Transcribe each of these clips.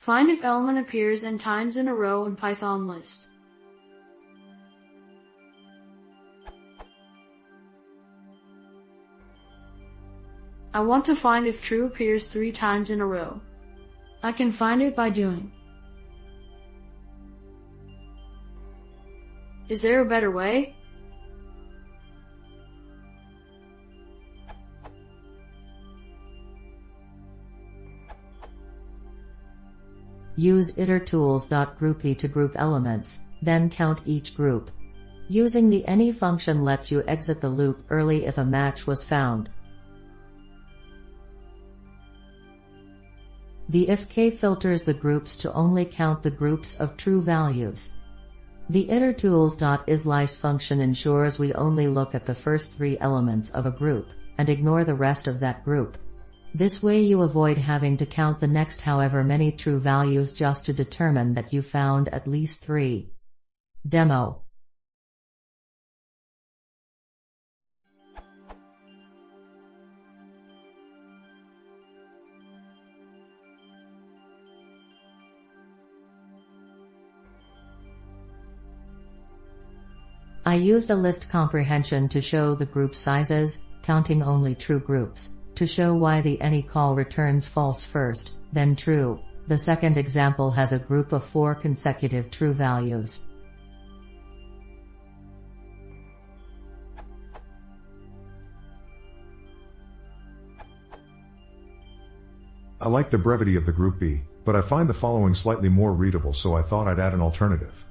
Find if element appears n times in a row in Python list. I want to find if true appears 3 times in a row. I can find it by doing. Is there a better way? Use itertools.groupie to group elements, then count each group. Using the any function lets you exit the loop early if a match was found. The if-k filters the groups to only count the groups of true values. The itertools.isLice function ensures we only look at the first 3 elements of a group, and ignore the rest of that group. This way you avoid having to count the next however many true values just to determine that you found at least 3. Demo. I used a list comprehension to show the group sizes, counting only true groups, to show why the any call returns false first, then true. The second example has a group of 4 consecutive true values. I like the brevity of the group B, but I find the following slightly more readable, so I thought I'd add an alternative.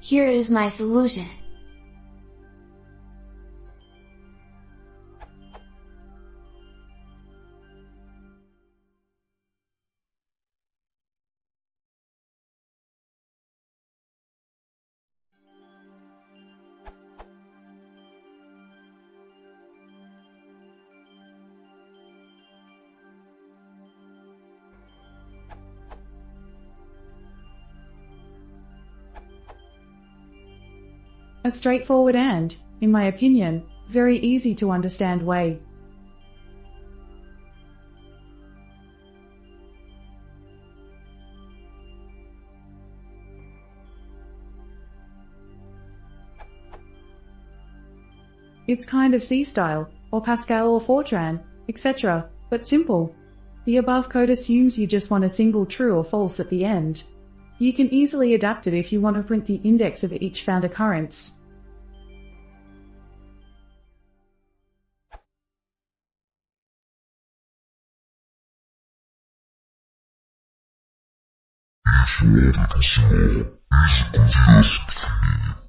Here is my solution. A straightforward and, in my opinion, very easy to understand way. It's kind of C style, or Pascal or Fortran, etc., but simple. The above code assumes you just want a single true or false at the end. You can easily adapt it if you want to print the index of each found occurrence. Isso é educação, isso é curioso.